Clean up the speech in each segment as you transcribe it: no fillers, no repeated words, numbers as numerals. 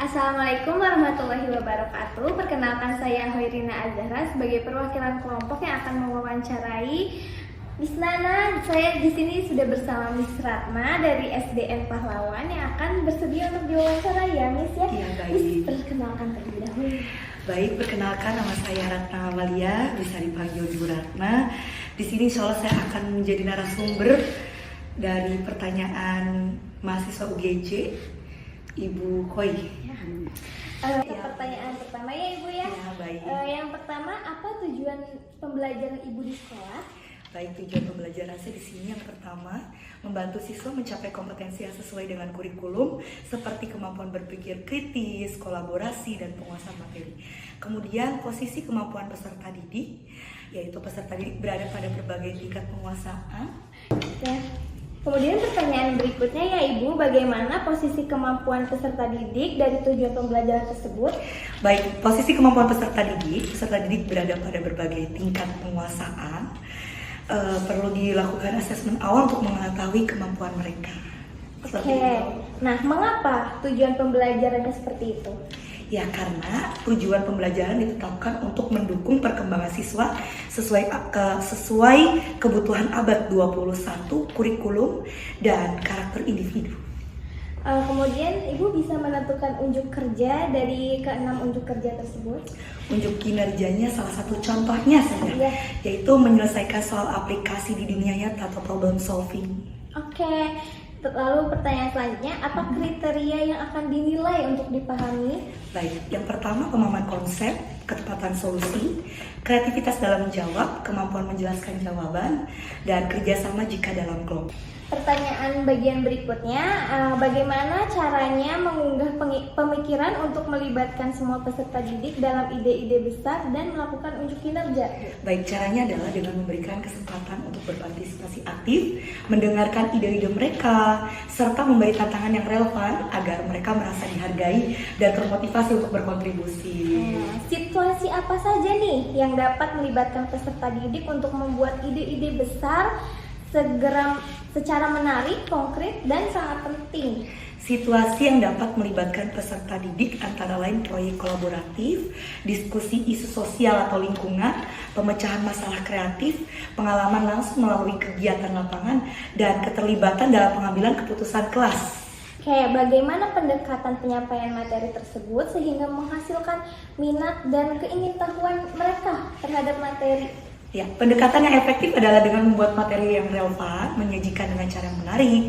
Assalamualaikum warahmatullahi wabarakatuh. Perkenalkan saya Hoirina Azahra sebagai perwakilan kelompok yang akan mewawancarai Miss Nana. Saya di sini sudah bersama Miss Ratna dari SDN Pahlawan yang akan bersedia untuk diwawancara ya, Miss ya. Iya, baik. Miss, perkenalkan terlebih dahulu. Baik, perkenalkan nama saya Ratna Amalia, bisa dipanggil Ibu Ratna. Di sini insya Allah saya akan menjadi narasumber dari pertanyaan mahasiswa UGJ, Ibu Koi. Pertanyaan pertama ya Ibu ya. Ya, baik. Yang pertama, apa tujuan pembelajaran Ibu di sekolah? Baik, tujuan pembelajaran saya di sini yang pertama, membantu siswa mencapai kompetensi yang sesuai dengan kurikulum seperti kemampuan berpikir kritis, kolaborasi, dan penguasaan materi. Kemudian posisi kemampuan peserta didik, yaitu peserta didik berada pada berbagai tingkat penguasaan. Ya. Kemudian pertanyaan berikutnya ya Ibu, bagaimana posisi kemampuan peserta didik dari tujuan pembelajaran tersebut? Baik, posisi kemampuan peserta didik berada pada berbagai tingkat penguasaan. Perlu dilakukan asesmen awal untuk mengetahui kemampuan mereka. Oke. Nah, mengapa tujuan pembelajarannya seperti itu? Ya, karena tujuan pembelajaran ditetapkan untuk mendukung perkembangan siswa sesuai kebutuhan abad 21, kurikulum, dan karakter individu. Kemudian Ibu bisa menentukan unjuk kerja dari keenam unjuk kerja tersebut. Unjuk kinerjanya salah satu contohnya saja, yaitu menyelesaikan soal aplikasi di dunia nyata atau problem solving. Oke. Lalu pertanyaan selanjutnya, apa kriteria yang akan dinilai untuk dipahami? Baik, yang pertama pemahaman konsep, ketepatan solusi, kreativitas dalam menjawab, kemampuan menjelaskan jawaban, dan kerjasama jika dalam kelompok. Pertanyaan bagian berikutnya, bagaimana caranya mengunggah pemikiran untuk melibatkan semua peserta didik dalam ide-ide besar dan melakukan unjuk kinerja? Baik, caranya adalah dengan memberikan kesempatan untuk berpartisipasi aktif, mendengarkan ide-ide mereka, serta memberi tantangan yang relevan agar mereka merasa dihargai dan termotivasi untuk berkontribusi. Situasi apa saja nih yang dapat melibatkan peserta didik untuk membuat ide-ide besar secara menarik, konkret, dan sangat penting? Situasi yang dapat melibatkan peserta didik antara lain proyek kolaboratif, diskusi isu sosial atau lingkungan, pemecahan masalah kreatif, pengalaman langsung melalui kegiatan lapangan, dan keterlibatan dalam pengambilan keputusan kelas. Oke, bagaimana pendekatan penyampaian materi tersebut sehingga menghasilkan minat dan keingintahuan mereka terhadap materi? Ya, pendekatan yang efektif adalah dengan membuat materi yang relevan, menyajikan dengan cara yang menarik,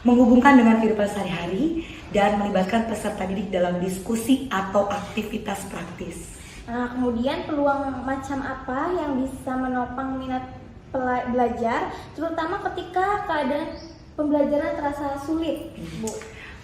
menghubungkan dengan kehidupan sehari-hari, dan melibatkan peserta didik dalam diskusi atau aktivitas praktis. Nah, kemudian peluang macam apa yang bisa menopang minat belajar, terutama ketika keadaan pembelajaran terasa sulit, Bu?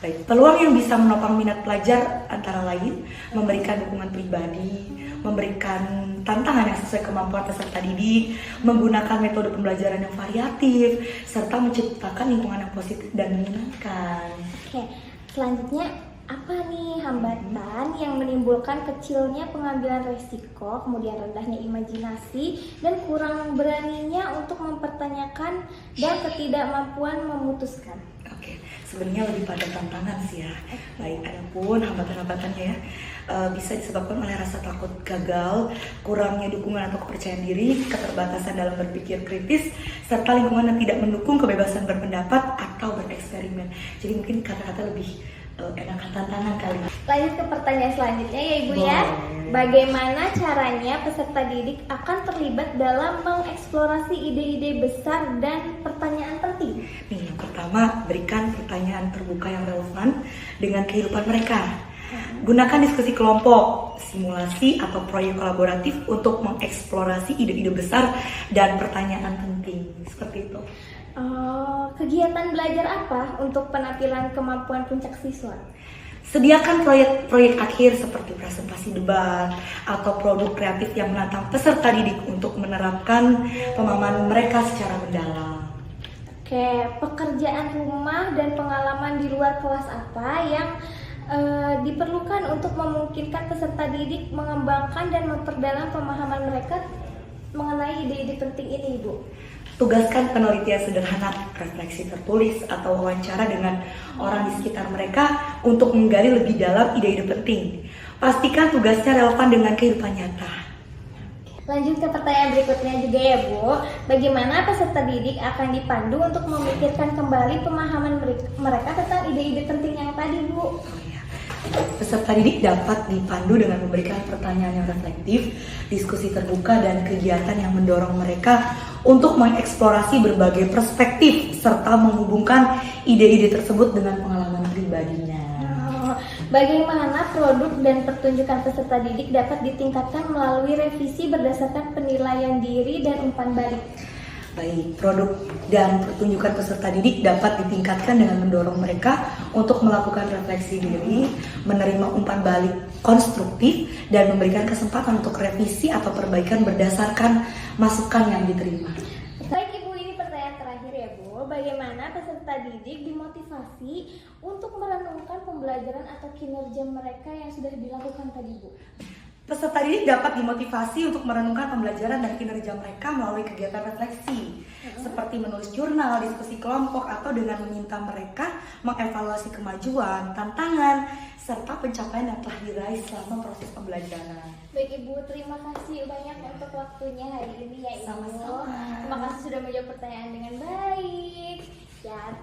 Baik, peluang yang bisa menopang minat pelajar antara lain memberikan dukungan pribadi, memberikan tantangan yang sesuai kemampuan peserta didik, menggunakan metode pembelajaran yang variatif, serta menciptakan lingkungan yang positif dan menyenangkan. Oke, selanjutnya apa nih hambatan yang menimbulkan kecilnya pengambilan resiko, kemudian rendahnya imajinasi, dan kurang beraninya untuk mempertanyakan dan ketidakmampuan memutuskan? Oke, sebenarnya lebih pada tantangan sih ya. Baik, adapun hambatan-hambatannya ya bisa disebabkan oleh rasa takut gagal, kurangnya dukungan atau kepercayaan diri, keterbatasan dalam berpikir kritis, serta lingkungan yang tidak mendukung kebebasan berpendapat atau bereksperimen. Jadi mungkin kata-kata lebih enakan tantangan kali. Lanjut ke pertanyaan selanjutnya ya Ibu ya. Bagaimana caranya peserta didik akan terlibat dalam mengeksplorasi ide-ide besar dan pertanyaan penting? Nih, yang pertama, berikan pertanyaan terbuka yang relevan dengan kehidupan mereka. Gunakan diskusi kelompok, simulasi, atau proyek kolaboratif untuk mengeksplorasi ide-ide besar dan pertanyaan penting. Seperti itu. Kegiatan belajar apa untuk penampilan kemampuan puncak siswa? Sediakan proyek akhir seperti presentasi debat atau produk kreatif yang menantang peserta didik untuk menerapkan pemahaman mereka secara mendalam. Oke, pekerjaan rumah dan pengalaman di luar kelas apa yang diperlukan untuk memungkinkan peserta didik mengembangkan dan memperdalam pemahaman mereka mengenai ide-ide penting ini, Ibu? Tugaskan penelitian sederhana, refleksi tertulis, atau wawancara dengan orang di sekitar mereka untuk menggali lebih dalam ide-ide penting. Pastikan tugasnya relevan dengan kehidupan nyata. Lanjut ke pertanyaan berikutnya juga ya Bu. Bagaimana peserta didik akan dipandu untuk memikirkan kembali pemahaman mereka tentang ide-ide penting yang tadi Bu? Peserta didik dapat dipandu dengan memberikan pertanyaan yang reflektif, diskusi terbuka, dan kegiatan yang mendorong mereka untuk mengeksplorasi berbagai perspektif serta menghubungkan ide-ide tersebut dengan pengalaman pribadinya. Bagaimana produk dan pertunjukan peserta didik dapat ditingkatkan melalui revisi berdasarkan penilaian diri dan umpan balik? Baik, produk dan pertunjukan peserta didik dapat ditingkatkan dengan mendorong mereka untuk melakukan refleksi diri, menerima umpan balik konstruktif, dan memberikan kesempatan untuk revisi atau perbaikan berdasarkan masukan yang diterima. Baik Ibu, ini pertanyaan terakhir ya Bu. Bagaimana peserta didik dimotivasi untuk merenungkan pembelajaran atau kinerja mereka yang sudah dilakukan tadi Bu? Peserta didik dapat dimotivasi untuk merenungkan pembelajaran dan kinerja mereka melalui kegiatan refleksi, seperti menulis jurnal, diskusi kelompok, atau dengan meminta mereka mengevaluasi kemajuan, tantangan, serta pencapaian yang telah diraih selama proses pembelajaran. Baik Ibu, terima kasih banyak untuk waktunya hari ini ya Ibu. Sama-sama. Terima kasih sudah menjawab pertanyaan dengan baik. Ya,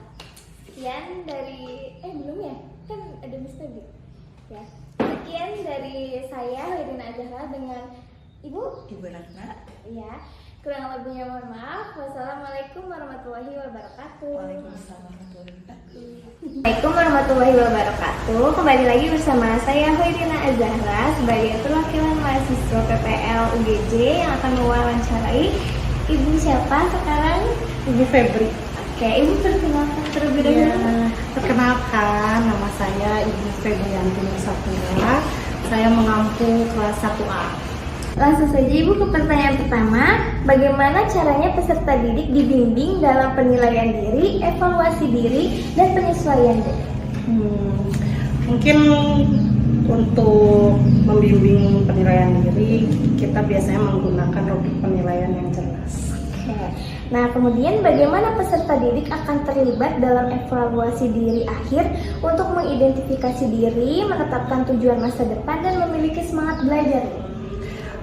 sekian dari belum ya? Kan ada Miss tadi. Ya. Sekian dari saya Hoirina Azahra dengan Ibu Ratna. Ya, kurang lebihnya mohon maaf. Wassalamualaikum warahmatullahi wabarakatuh. Waalaikumsalam warahmatullahi wabarakatuh. Assalamualaikum warahmatullahi wabarakatuh. Kembali lagi bersama saya Hoirina Azahra sebagai perwakilan mahasiswa PPL UGJ yang akan mewawancarai Ibu siapa sekarang? Ibu Febri. Oke, Ibu perkenalkan terlebih dahulu. Ya, perkenalkan, nama saya Ibu Febrianti Nusapura. Saya mengampu kelas 1A. Langsung saja Ibu ke pertanyaan pertama. Bagaimana caranya peserta didik dibimbing dalam penilaian diri, evaluasi diri, dan penyesuaian diri? Mungkin untuk membimbing penilaian diri, kita biasanya menggunakan rubrik penilaian yang jelas. Nah, kemudian bagaimana peserta didik akan terlibat dalam evaluasi diri akhir untuk mengidentifikasi diri, menetapkan tujuan masa depan, dan memiliki semangat belajar?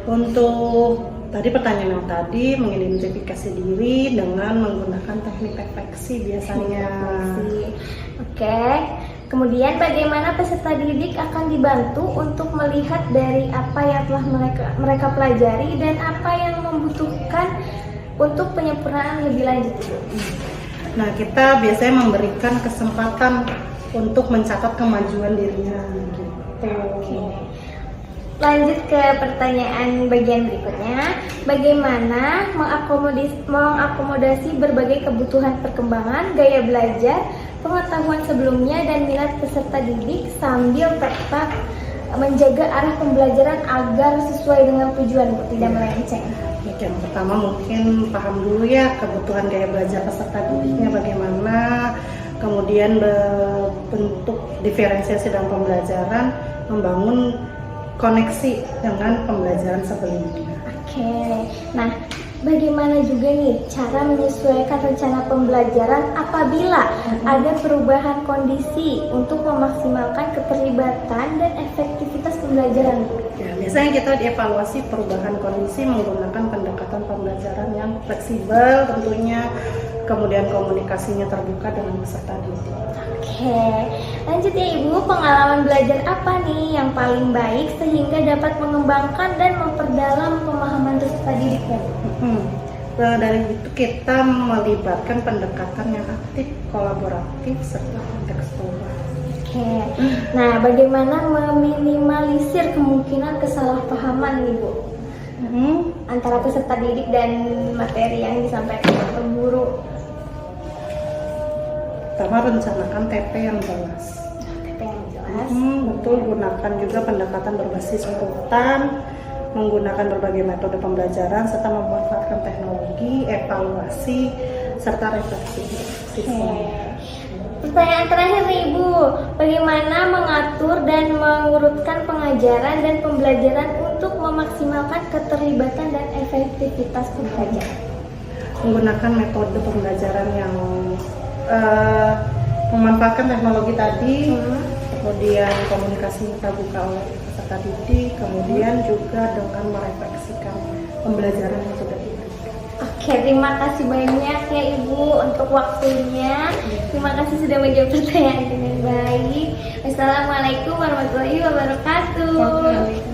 Untuk tadi pertanyaan yang tadi, mengidentifikasi diri dengan menggunakan teknik refleksi biasanya. Oke. Kemudian bagaimana peserta didik akan dibantu untuk melihat dari apa yang telah mereka pelajari dan apa yang membutuhkan untuk penyempurnaan lebih lanjut. Nah, kita biasanya memberikan kesempatan untuk mencatat kemajuan dirinya gitu. Lanjut ke pertanyaan bagian berikutnya. Bagaimana mengakomodasi berbagai kebutuhan perkembangan, gaya belajar, pengetahuan sebelumnya, dan minat peserta didik sambil tetap menjaga arah pembelajaran agar sesuai dengan tujuan, tidak melenceng? Yang pertama mungkin paham dulu ya kebutuhan gaya belajar peserta didiknya bagaimana, kemudian bentuk diferensiasi dalam pembelajaran, membangun koneksi dengan pembelajaran sebelumnya. Oke, nah bagaimana juga nih cara menyesuaikan rencana pembelajaran apabila ada perubahan kondisi untuk memaksimalkan keterlibatan dan efektivitas pembelajaran? Ya, biasanya kita dievaluasi perubahan kondisi menggunakan pendekatan pembelajaran yang fleksibel tentunya, kemudian komunikasinya terbuka dengan peserta didik. Oke, lanjut ya Ibu, pengalaman belajar apa nih yang paling baik sehingga dapat mengembangkan dan memperdalam pemahaman peserta didiknya? Dari itu kita melibatkan pendekatan yang aktif, kolaboratif, serta kontekstual. Oke, nah bagaimana meminimalisir kemungkinan kesalahpahaman nih Bu? Antara peserta didik dan materi yang disampaikan oleh guru? Pertama, rencanakan TP yang jelas. TP yang jelas. Betul, gunakan juga pendekatan berbasis urutan, menggunakan berbagai metode pembelajaran, serta memanfaatkan teknologi, evaluasi, serta refleksi. Pertanyaan terakhir nih Ibu, bagaimana mengatur dan mengurutkan pengajaran dan pembelajaran untuk memaksimalkan keterlibatan dan efektivitas pembelajaran? menggunakan metode pembelajaran yang memanfaatkan teknologi tadi, kemudian komunikasi terbuka oleh peserta didik, kemudian juga dengan merefleksikan pembelajaran yang sudah diberikan. Oke, terima kasih banyak ya Ibu untuk waktunya. Terima kasih sudah menjawab pertanyaan dengan baik. Wassalamualaikum warahmatullahi wabarakatuh.